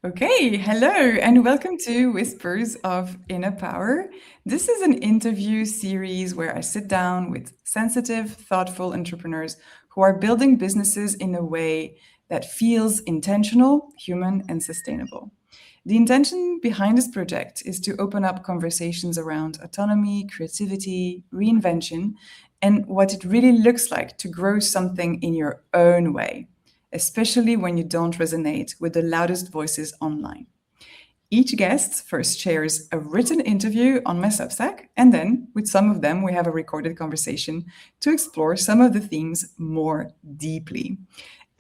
Okay, hello and welcome to Whispers of Inner Power. This is an interview series where I sit down with sensitive, thoughtful entrepreneurs who are building businesses in a way that feels intentional, human, and sustainable. The intention behind this project is to open up conversations around autonomy, creativity, reinvention, and what it really looks like to grow something in your own way, especially when you don't resonate with the loudest voices online. Each guest first shares a written interview on my Substack, and then with some of them, we have a recorded conversation to explore some of the themes more deeply.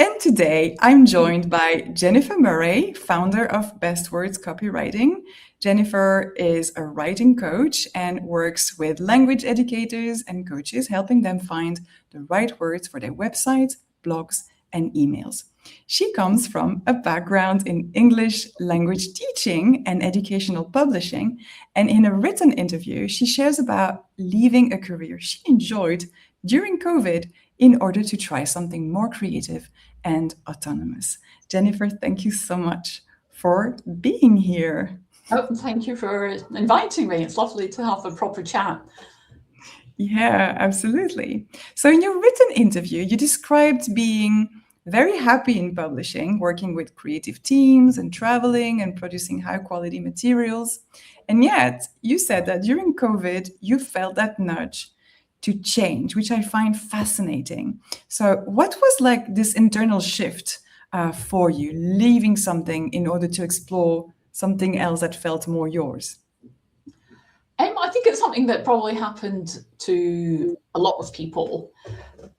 And today I'm joined by Jennifer Murray, founder of Best Words Copywriting. Jennifer is a writing coach and works with language educators and coaches, helping them find the right words for their websites, blogs, and emails. She comes from a background in English language teaching and educational publishing. And in a written interview, she shares about leaving a career she enjoyed during COVID in order to try something more creative and autonomous. Jennifer, thank you so much for being here. Oh, thank you for inviting me. It's lovely to have a proper chat. Yeah, absolutely. So, in your written interview, you described being very happy in publishing, working with creative teams and traveling and producing high quality materials. And yet, you said that during COVID, you felt that nudge to change, which I find fascinating. So, what was like this internal shift for you, leaving something in order to explore something else that felt more yours? I think it's something that probably happened to a lot of people.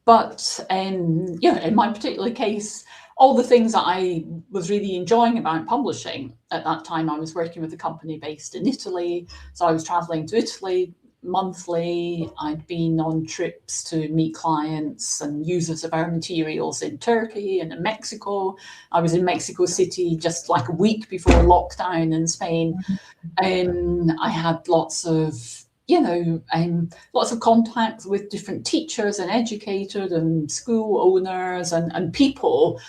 But in my particular case, all the things that I was really enjoying about publishing at that time, I was working with a company based in Italy. So I was traveling to Italy monthly. I'd been on trips to meet clients and users of our materials in Turkey and in Mexico. I was in Mexico City just like a week before lockdown in Spain. I had lots of lots of contacts with different teachers and educators and school owners and people,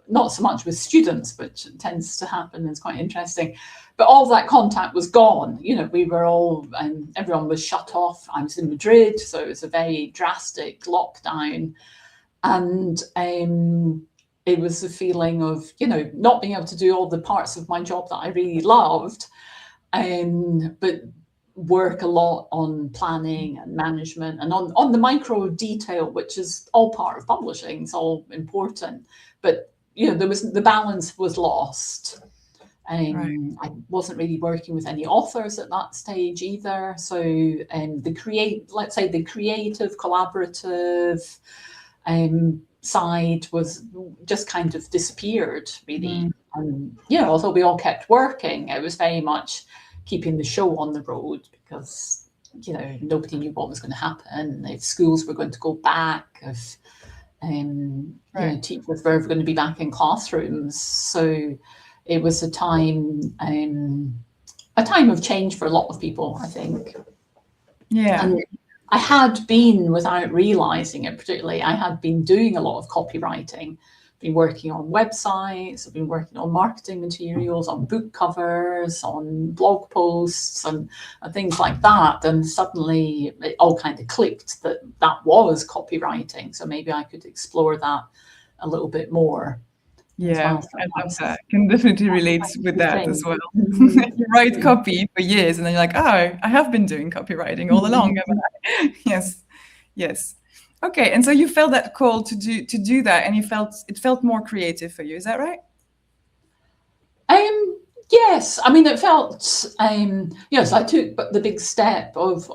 not so much with students, which tends to happen. It's quite interesting. But all that contact was gone. We were all, everyone was shut off. I was in Madrid, so it was a very drastic lockdown. And it was a feeling of, not being able to do all the parts of my job that I really loved, but work a lot on planning and management and on the micro detail, which is all part of publishing. It's all important. But, the balance was lost. Right. I wasn't really working with any authors at that stage either. So the creative, collaborative side was just kind of disappeared, really. And although we all kept working, it was very much keeping the show on the road because nobody knew what was going to happen, if schools were going to go back, if teachers were ever going to be back in classrooms. So it was a time of change for a lot of people, I think. Yeah. And I had been, without realizing it particularly, I had been doing a lot of copywriting, been working on websites, I've been working on marketing materials, on book covers, on blog posts and things like that. And suddenly it all kind of clicked that was copywriting. So maybe I could explore that a little bit more. Yeah, Well. I love that. Can definitely relate with that as well. You write copy for years and then you're like, oh, I have been doing copywriting all along, haven't I? Yes, yes. Okay, and so you felt that call to do that, and it felt more creative for you. Is that right? Yes, I mean, it felt, yes, I took the big step of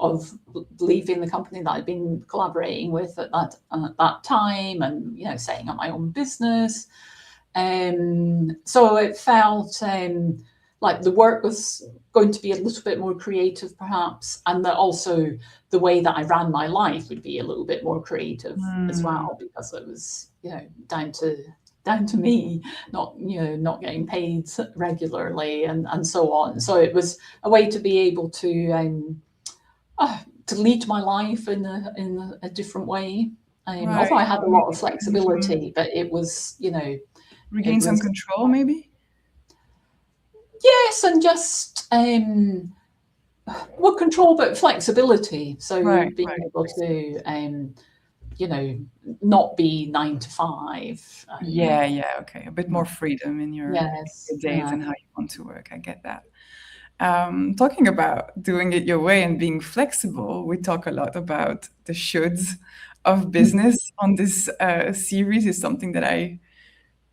leaving the company that I'd been collaborating with at that time and, setting up my own business. So it felt like the work was going to be a little bit more creative, perhaps, and that also the way that I ran my life would be a little bit more creative as well, because it was, down to me, not getting paid regularly and so on. So it was a way to be able to lead my life in a different way. Although I had a lot of flexibility, but it was, Regain some control, maybe? Yes, and just control, but flexibility. So being Right. able to not be 9 to 5. Yeah. Okay. A bit more No. freedom in your Yes, days yeah. and how you want to work. I get that. Talking about doing it your way and being flexible, we talk a lot about the shoulds of business on this series. Is something that I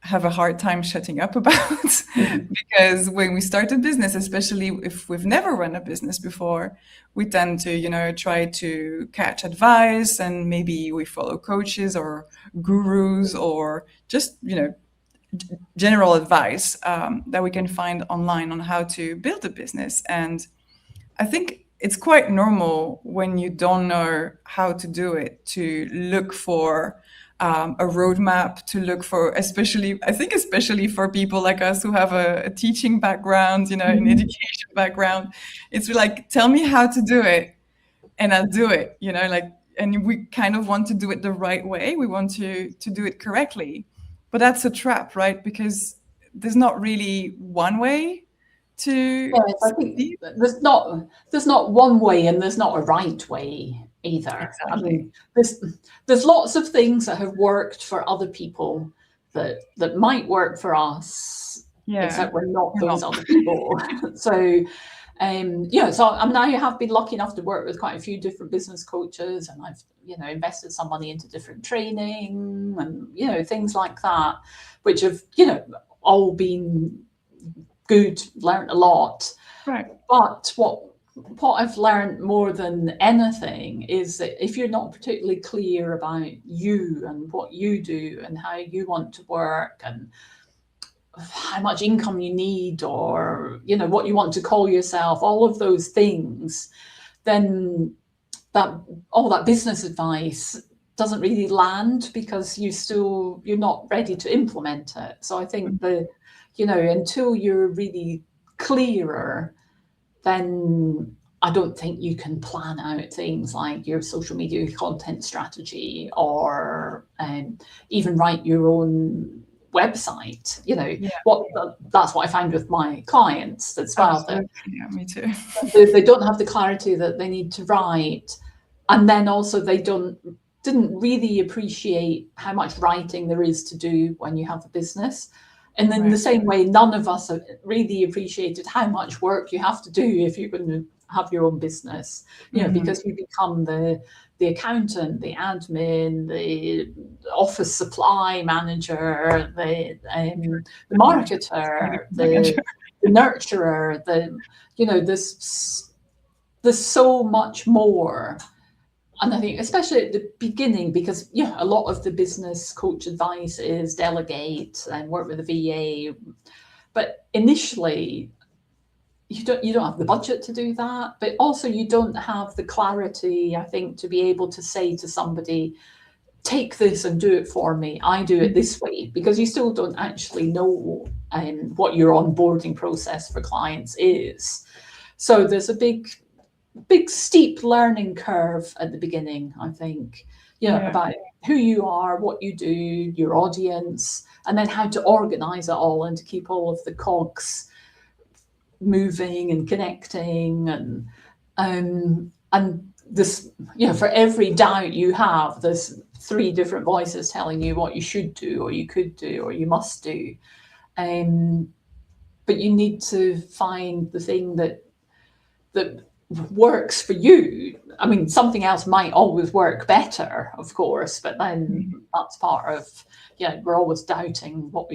have a hard time shutting up about because when we start a business, especially if we've never run a business before, we tend to, try to catch advice, and maybe we follow coaches or gurus or just, general advice that we can find online on how to build a business. And I think it's quite normal when you don't know how to do it to look for a roadmap, to look for, especially for people like us who have a teaching background, an Mhm. education background. It's like, tell me how to do it and I'll do it, and we kind of want to do it the right way. We want to do it correctly. But that's a trap, right? Because there's not really one way to Yes, I think succeed. there's not one way, and there's not a right way either. I Exactly. mean, there's lots of things that have worked for other people that might work for us, Yeah. except we're not Or those not. other people. So, so I mean, I have been lucky enough to work with quite a few different business coaches, and I've invested some money into different training and things like that, which have all been good, learned a lot. Right. But what I've learned more than anything is that if you're not particularly clear about you and what you do and how you want to work and how much income you need, or what you want to call yourself, all of those things, then that all that business advice doesn't really land, because you're not ready to implement it. So I think until you're really clearer, then I don't think you can plan out things like your social media content strategy, or even write your own website. Yeah. That's what I find with my clients as well, that Absolutely. Yeah, me too. they don't have the clarity that they need to write, and then also they didn't really appreciate how much writing there is to do when you have a business. And in the Right. same way, none of us have really appreciated how much work you have to do if you're going to have your own business, Mhm. because you become the accountant, the admin, the office supply manager, the Manager. marketer, Manager. the nurturer, there's so much more. And I think, especially at the beginning, because a lot of the business coach advice is delegate and work with a VA, but initially you don't have the budget to do that, but also you don't have the clarity, I think, to be able to say to somebody, take this and do it for me. I do it this way, because you still don't actually know what your onboarding process for clients is. So there's a big steep learning curve at the beginning, I think, Yeah. about who you are, what you do, your audience, and then how to organize it all and to keep all of the cogs moving and connecting, and this, for every doubt you have, there's three different voices telling you what you should do, or you could do, or you must do. um, but you need to find the thing that works for you. I mean, something else might always work better, of course, but then Mhm. that's part of, we're always doubting what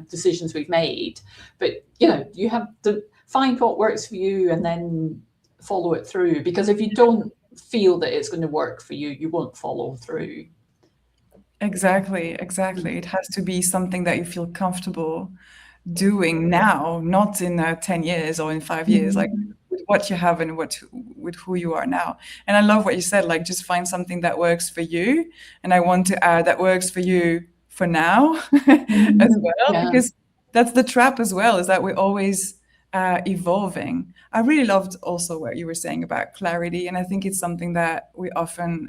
decisions we've made. But, you have to find what works for you and then follow it through. Because if you don't feel that it's going to work for you, you won't follow through. Exactly. It has to be something that you feel comfortable doing now, not in 10 years or in 5 years, like Mhm. with what you have and with who you are now. And I love what you said, like just find something that works for you. And I want to add that works for you for now as Mhm. well, Yeah. because that's the trap as well, is that we're always evolving. I really loved also what you were saying about clarity. And I think it's something that we often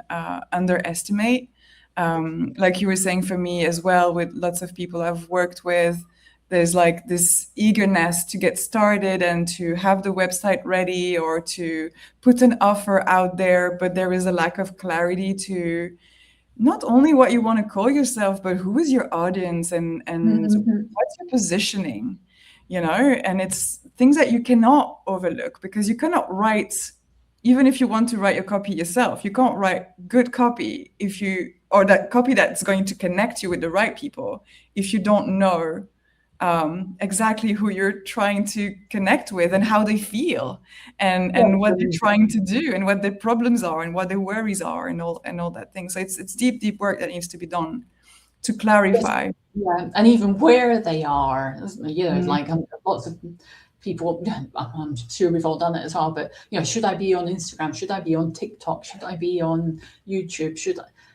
underestimate. Like you were saying, for me as well, with lots of people I've worked with, there's like this eagerness to get started and to have the website ready or to put an offer out there, but there is a lack of clarity to not only what you want to call yourself, but who is your audience and Mhm. what's your positioning, you know? And it's things that you cannot overlook because you cannot write, even if you want to write your copy yourself, you can't write good copy if you, or that copy that's going to connect you with the right people if you don't know exactly who you're trying to connect with and how they feel and what they're trying to do and what their problems are and what their worries are and all that thing. So it's deep work that needs to be done to Yes. clarify. Yeah, and even where they are, you know, Mm. like lots of people, I'm sure we've all done it as well, but, you know, should I be on Instagram? Should I be on TikTok? Should I be on YouTube?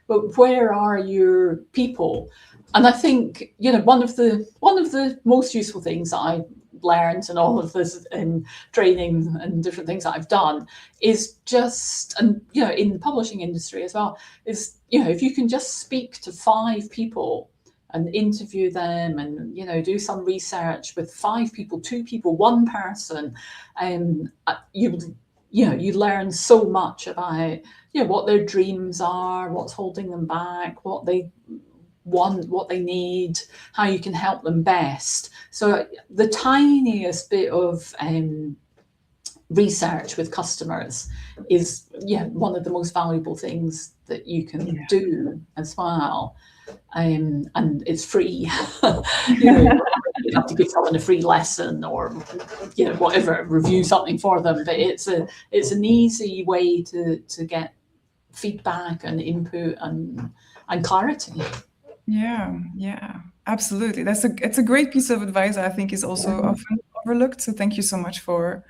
But where are your people? And I think, you know, one of the most useful things that I learned and all of this in training and different things that I've done is just, and, you know, in the publishing industry as well, is, you know, if you can just speak to 5 people and interview them and, you know, do some research with 5 people, 2 people, 1 person, you learn so much about, you know, what their dreams are, what's holding them back, what they want, what they need, how you can help them best. So the tiniest bit of research with customers is one of the most valuable things that you can do as well. And it's free. You know, you have to give someone a free lesson or, you know, whatever, review something for them. But it's an easy way to get feedback and input and clarity. Yeah, absolutely. It's a great piece of advice I think is also often overlooked. So thank you so much for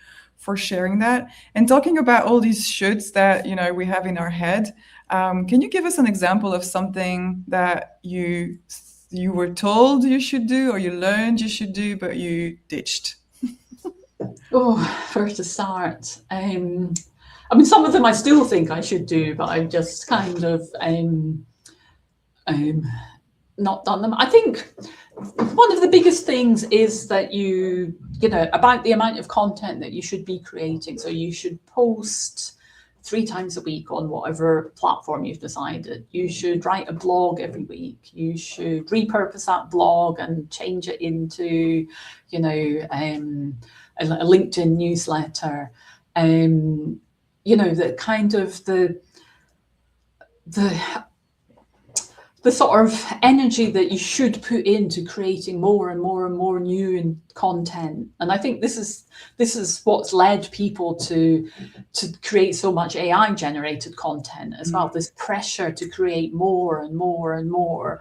sharing that. And talking about all these shoulds that, you know, we have in our head, can you give us an example of something that you were told you should do or you learned you should do, but you ditched? Oh, where to start? I mean, some of them I still think I should do, but I've just kind of not done them. I think one of the biggest things is that you know, about the amount of content that you should be creating. So you should post 3 times a week on whatever platform you've decided. You should write a blog every week. You should repurpose that blog and change it into, you know, a LinkedIn newsletter. You know, the kind of the sort of energy that you should put into creating more and more and more new content. And I think this is what's led people to create so much AI generated content as well. This pressure to create more and more and more.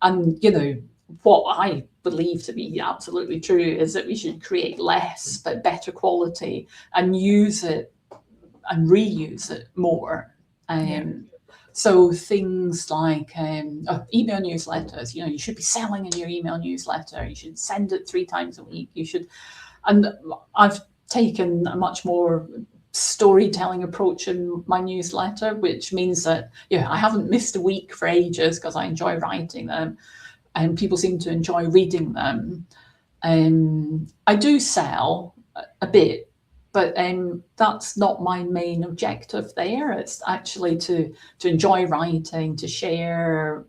And, you know, what I believe to be absolutely true is that we should create less but better quality and use it and reuse it more. So things like email newsletters, you know, you should be selling in your email newsletter. You should send it 3 times a week. You should, and I've taken a much more storytelling approach in my newsletter, which means that, yeah, I haven't missed a week for ages because I enjoy writing them and people seem to enjoy reading them. I do sell a bit, but that's not my main objective there. It's actually to enjoy writing, to share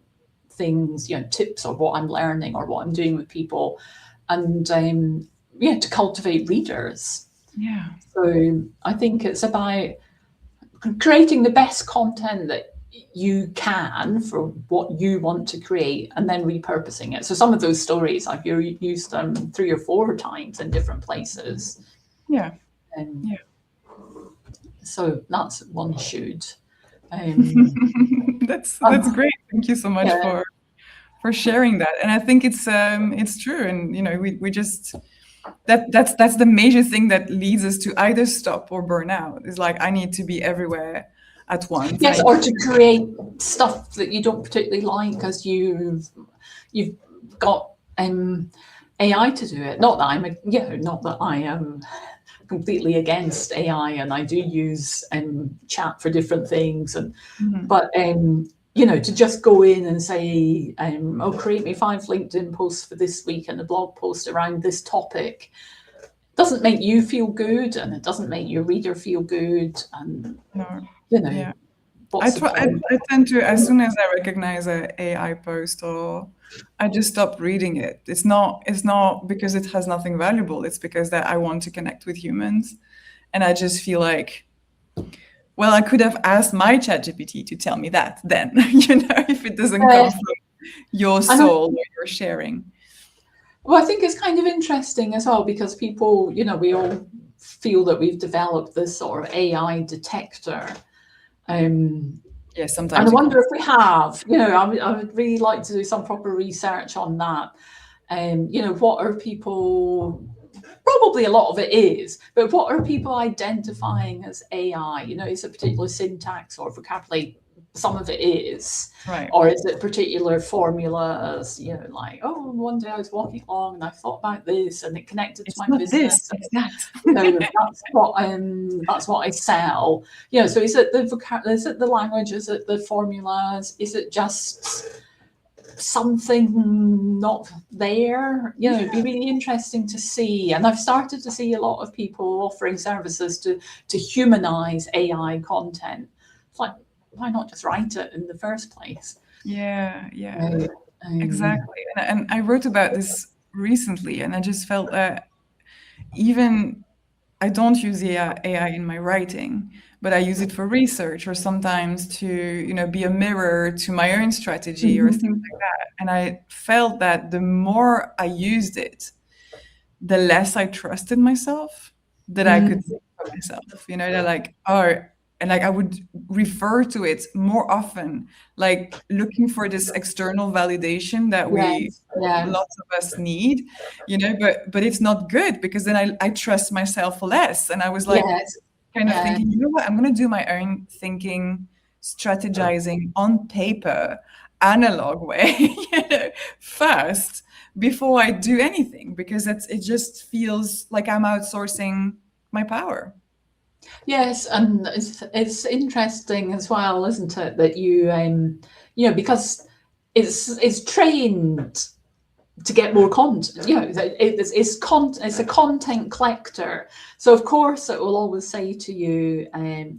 things, you know, tips of what I'm learning or what I'm doing with people, and to cultivate readers. Yeah. So I think it's about creating the best content that you can for what you want to create and then repurposing it. So some of those stories I've used them 3 or 4 times in different places. Yeah. So that's one should. That's great. Thank you so much for sharing that. And I think it's true. And you know, we just that's the major thing that leads us to either stop or burn out. Is like I need to be everywhere at once. Yes, or to create stuff that you don't particularly like because you've got AI to do it. Not that I am completely against AI, and I do use chat for different things, and but to just go in and say, oh, create me 5 LinkedIn posts for this week and a blog post around this topic, doesn't make you feel good, and it doesn't make your reader feel good. And, No. I tend to, as soon as I recognize an AI post, or I just stop reading it. It's not because it has nothing valuable. It's because that I want to connect with humans. And I just feel like, well, I could have asked my ChatGPT to tell me that then, if it doesn't come from your soul or your sharing. Well, I think it's kind of interesting as well, because people, we all feel that we've developed this sort of AI detector. Yeah, sometimes. And I wonder if we have, I would really like to do some proper research on that. What are people, probably a lot of it is, but what are people identifying as AI? Is it particular syntax or vocabulary? Some of it is, right. Or is it particular formulas? Like, oh, one day I was walking along and I thought about this, and it connected to my business. It's that. That's what I sell. So is it the vocabulary? Is it the language? Is it the formulas? Is it just something not there? It'd be really interesting to see. And I've started to see a lot of people offering services to humanize AI content. It's like, why not just write it in the first place? Yeah. Exactly. And I wrote about this recently, and I just felt that even I don't use AI in my writing, but I use it for research, or sometimes to, be a mirror to my own strategy or things like that. And I felt that the more I used it, the less I trusted myself that I could think for myself. They're like, oh, and like I would refer to it more often, like looking for this external validation that lots of us need, but it's not good, because then I trust myself less. And I was like, kind of thinking, you know what, I'm going to do my own thinking, strategizing on paper, analog way, first, before I do anything, because it just feels like I'm outsourcing my power. Yes, and it's interesting as well, isn't it, that you because it's trained to get more content. It's a content collector. So of course it will always say to you,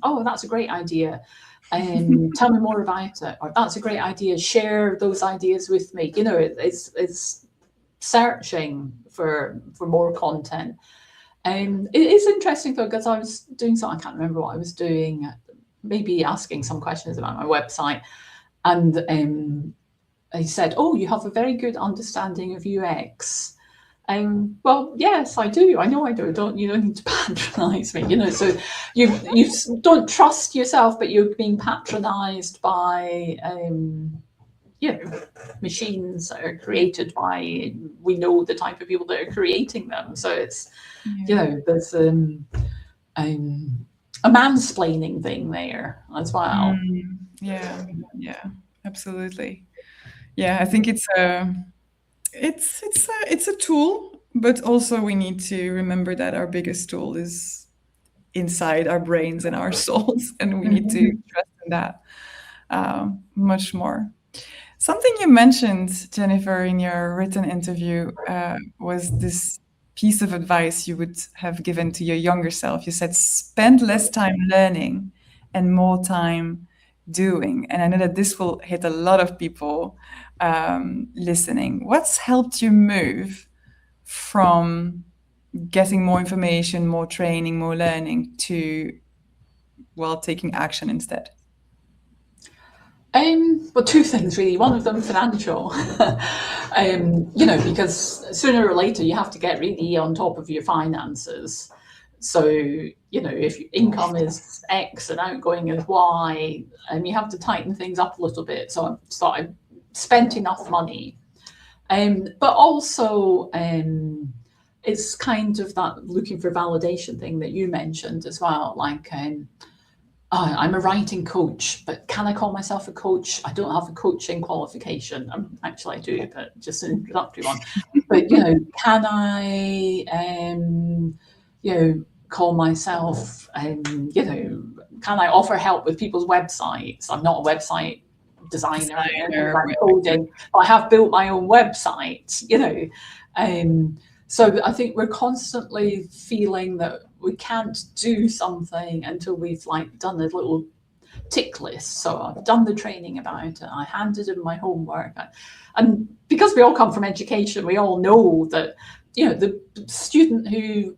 oh, that's a great idea. Tell me more about it. Or that's a great idea. Share those ideas with me. It's searching for more content. It is interesting though, because I was doing something, I can't remember what I was doing, maybe asking some questions about my website, and he said, oh, you have a very good understanding of UX. Well, yes, I do. I know I do. You don't need to patronize me, so you don't trust yourself, but you're being patronized by machines that are created by, we know the type of people that are creating them. So it's, there's a mansplaining thing there as well. Yeah, absolutely. Yeah, I think it's a tool, but also we need to remember that our biggest tool is inside our brains and our souls, and we need to trust in that much more. Something you mentioned, Jennifer, in your written interview was this piece of advice you would have given to your younger self. You said, spend less time learning and more time doing. And I know that this will hit a lot of people listening. What's helped you move from getting more information, more training, more learning to, well, taking action instead? Well, two things really. One of them financial, because sooner or later you have to get really on top of your finances. So, if your income is X and outgoing is Y, and you have to tighten things up a little bit. So I've spent enough money. But also, it's kind of that looking for validation thing that you mentioned as well. Like, I'm a writing coach, but can I call myself a coach? I don't have a coaching qualification. Actually, I do, but just an introductory one. But, can I, call myself, can I offer help with people's websites? I'm not a website designer about coding, but I have built my own website, so I think we're constantly feeling that we can't do something until we've done a little tick list. So I've done the training about it, I handed in my homework, and because we all come from education, we all know that the student who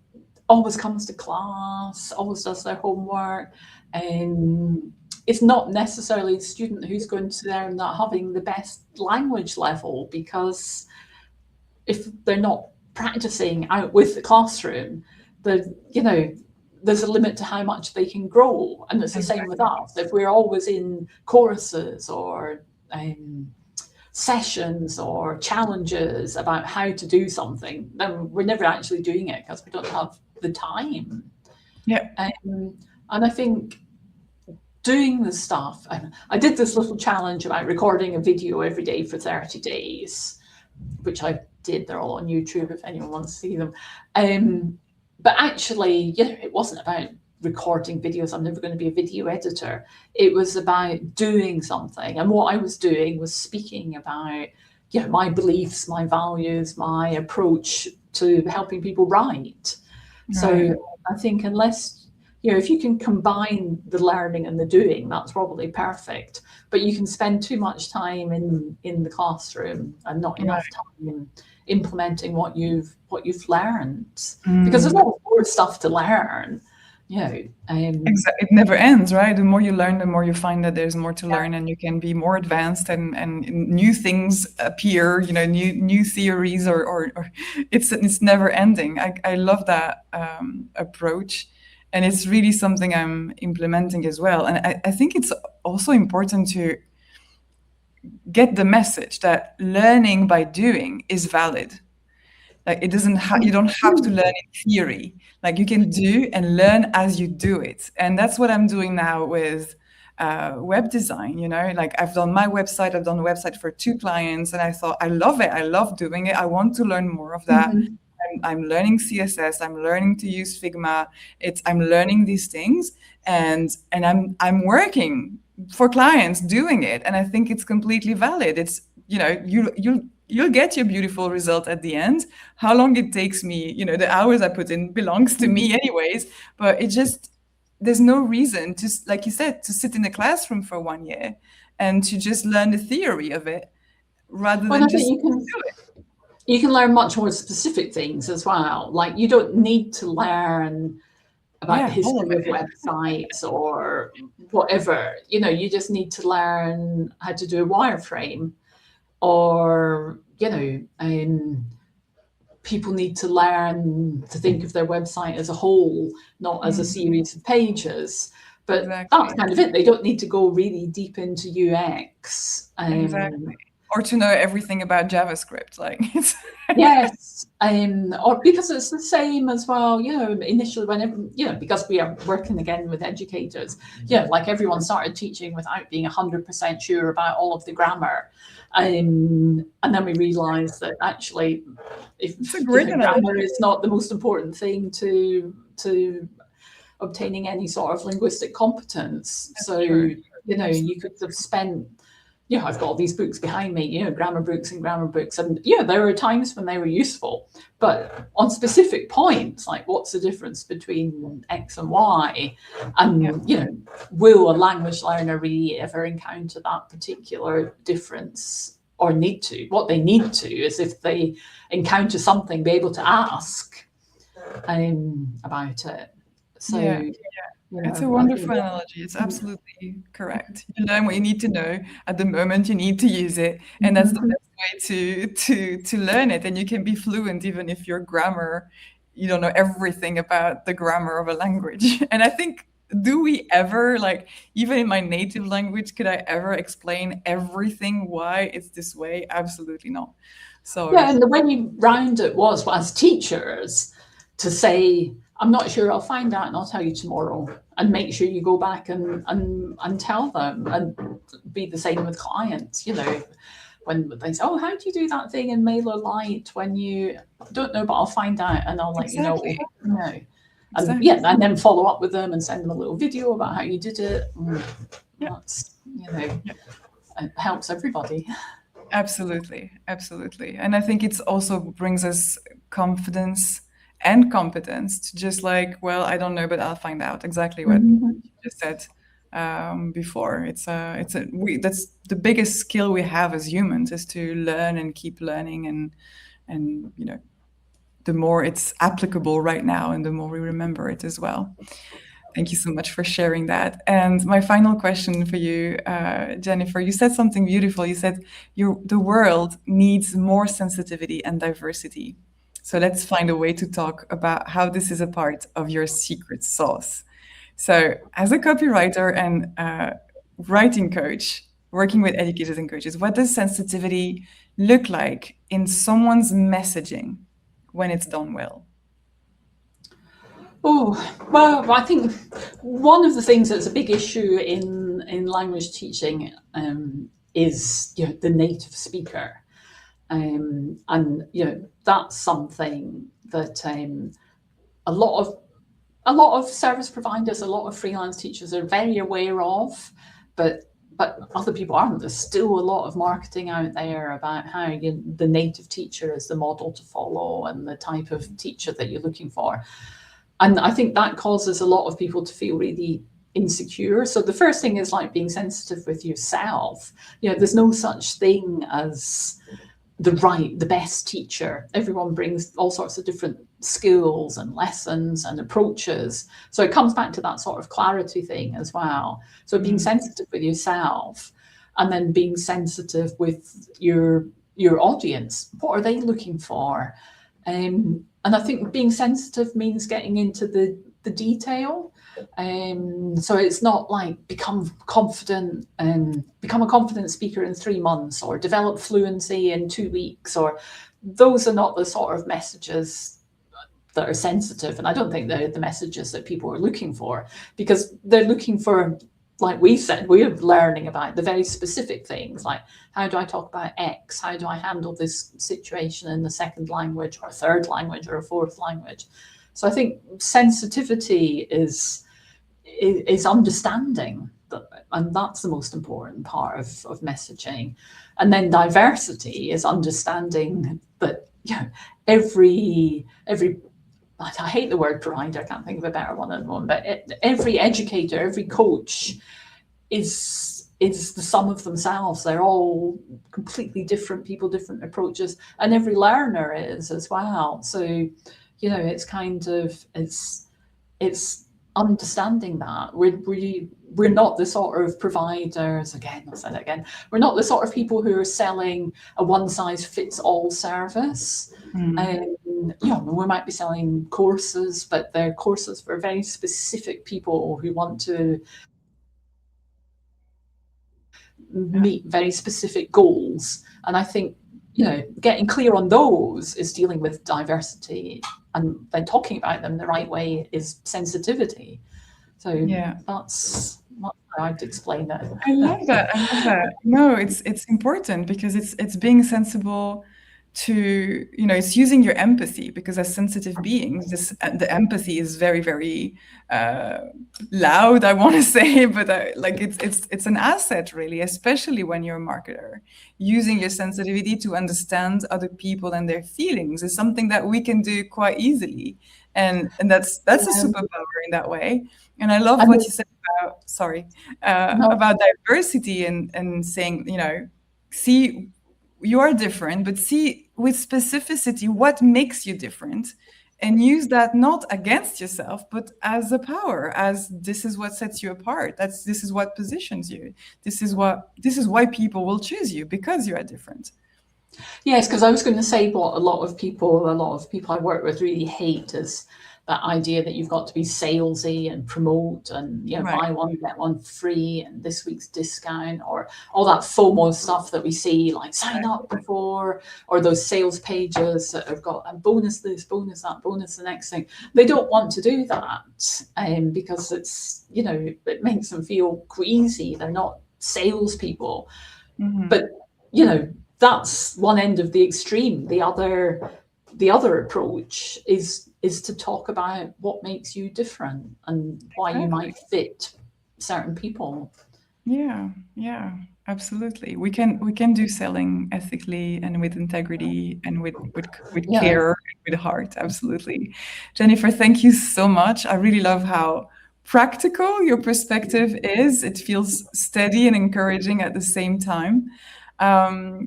always comes to class, always does their homework, and it's not necessarily the student who's going to learn that having the best language level, because if they're not practicing out with the classroom, there's a limit to how much they can grow. And it's the same with us. If we're always in choruses or sessions or challenges about how to do something, then we're never actually doing it because we don't have the time. And I think doing the stuff, I did this little challenge about recording a video every day for 30 days, which I did. They're all on YouTube if anyone wants to see them. But actually, it wasn't about recording videos. I'm never going to be a video editor. It was about doing something. And what I was doing was speaking about, my beliefs, my values, my approach to helping people write. Right. So I think unless, if you can combine the learning and the doing, that's probably perfect. But you can spend too much time in the classroom and not enough time implementing what you've learned, because there's always more stuff to learn. Exactly. It never ends, right? The more you learn, the more you find that there's more to learn, and you can be more advanced, and new things appear, new theories, or it's never ending. I love that approach, and it's really something I'm implementing as well. And I think it's also important to get the message that learning by doing is valid. Like, it doesn't you don't have to learn in theory. Like, you can do and learn as you do it. And that's what I'm doing now with web design. Like, I've done my website, I've done a website for 2 clients, and I thought, I love it. I love doing it. I want to learn more of that. I'm learning CSS. I'm learning to use Figma. I'm learning these things, and I'm working for clients doing it. And I think it's completely valid. It's, you'll get your beautiful result at the end. How long it takes me, the hours I put in belongs to me anyways. But there's no reason to, like you said, to sit in a classroom for 1 year and to just learn the theory of it rather than just do it. You can learn much more specific things as well. Like, you don't need to learn about the history of websites or whatever. You just need to learn how to do a wireframe, or people need to learn to think of their website as a whole, not as a series of pages. But that's kind of it. They don't need to go really deep into UX. Exactly. Or to know everything about JavaScript, Yes, or because it's the same as well. Initially, whenever because we are working again with educators, like, everyone started teaching without being 100% sure about all of the grammar, and then we realised that actually, if grammar is not the most important thing to obtaining any sort of linguistic competence. That's true. You could have spent. I've got all these books behind me, grammar books, and there were times when they were useful, but on specific points, like, what's the difference between X and Y, and will a language learner really ever encounter that particular difference, or need to? What they need to is, if they encounter something, be able to ask about it. So. It's a wonderful analogy. It's absolutely correct. You learn what you need to know at the moment you need to use it, and that's the best way to learn it. And you can be fluent even if your grammar, you don't know everything about the grammar of a language. And I think, do we ever, even in my native language, could I ever explain everything why it's this way? Absolutely not. So and the way you round it was, as teachers, to say, I'm not sure, I'll find out and I'll tell you tomorrow, and make sure you go back and tell them, and be the same with clients, when they say, how do you do that thing in MailerLite, when you don't know, but I'll find out and I'll let you know. And and then follow up with them and send them a little video about how you did it. That's, it helps everybody. Absolutely, absolutely. And I think it's also brings us confidence and competence to just like, well, I don't know, but I'll find out exactly what Mhm. you just said before. That's the biggest skill we have as humans is to learn and keep learning and the more it's applicable right now and the more we remember it as well. Thank you so much for sharing that. And my final question for you, Jennifer, you said something beautiful. You said the world needs more sensitivity and diversity. So let's find a way to talk about how this is a part of your secret sauce. So, as a copywriter and writing coach, working with educators and coaches, what does sensitivity look like in someone's messaging when it's done well? Oh, well, I think one of the things that's a big issue in language teaching is the native speaker. And that's something that a lot of service providers, a lot of freelance teachers are very aware of, but other people aren't. There's still a lot of marketing out there about how the native teacher is the model to follow and the type of teacher that you're looking for. And I think that causes a lot of people to feel really insecure. So the first thing is like being sensitive with yourself. There's no such thing as the best teacher. Everyone brings all sorts of different skills and lessons and approaches. So it comes back to that sort of clarity thing as well. So being sensitive with yourself and then being sensitive with your audience. What are they looking for? And I think being sensitive means getting into the detail. So it's not like become a confident speaker in 3 months or develop fluency in 2 weeks, or those are not the sort of messages that are sensitive. And I don't think they're the messages that people are looking for, because they're looking for, like we said, we're learning about the very specific things, like how do I talk about X? How do I handle this situation in the second language or a third language or a fourth language? So I think sensitivity is understanding that, and that's the most important part of messaging. And then diversity is understanding that every I hate the word provider, I can't think of a better one at the moment, but every educator, every coach is the sum of themselves. They're all completely different people, different approaches, and every learner is as well. So, it's kind of, it's understanding that we're not the sort of providers, again, I'll say that again, we're not the sort of people who are selling a one-size-fits-all service. We might be selling courses, but they're courses for very specific people who want to meet very specific goals. And I think, getting clear on those is dealing with diversity, and then talking about them the right way is sensitivity. So that's how I'd explain it. I love that. I love that. No, it's important because it's being sensible to, it's using your empathy, because as sensitive beings, the empathy is very, very loud, I want to say, but like it's an asset really, especially when you're a marketer. Using your sensitivity to understand other people and their feelings is something that we can do quite easily, and that's a superpower in that way. And I love what you said about diversity and saying, see, you are different, but see with specificity what makes you different, and use that not against yourself, but as a power, as this is what sets you apart. This is what positions you. This is why people will choose you, because you are different. Yes, because I was going to say what a lot of people I work with really hate is that idea that you've got to be salesy and promote and buy one get one free and this week's discount, or all that FOMO stuff that we see, like sign up before, or those sales pages that have got a bonus this, bonus that, bonus the next thing. They don't want to do that, because it's it makes them feel queasy. They're not salespeople, but that's one end of the extreme. The other approach is to talk about what makes you different and why you might fit certain people. Yeah, Absolutely. We can do selling ethically and with integrity and with Yeah. care and with heart. Absolutely. Jennifer, thank you so much. I really love how practical your perspective is. It feels steady and encouraging at the same time.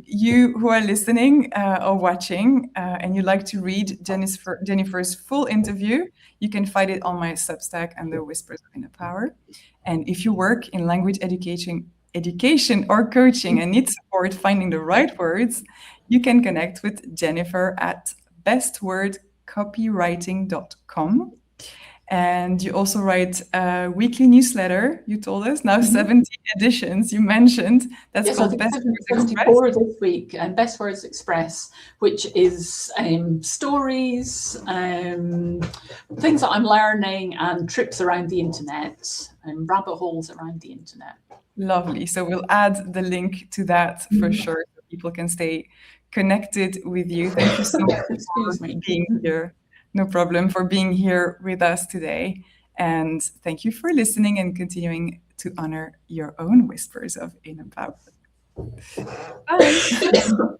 You who are listening or watching and you'd like to read Jennifer's full interview, you can find it on my Substack under Whispers of Inner Power. And if you work in language education or coaching and need support finding the right words, you can connect with Jennifer at bestwordcopywriting.com. And you also write a weekly newsletter, you told us, now 70 editions, you mentioned. That's Yes, I called think Best Words Express. 74 this week, and Best Words Express, which is stories, things that I'm learning, and trips around the internet, and rabbit holes around the internet. Lovely. So we'll add the link to that for sure, so people can stay connected with you. Thank you so much Excuse for me. being here. No problem, for being here with us today. And thank you for listening and continuing to honor your own whispers of inner power. Bye.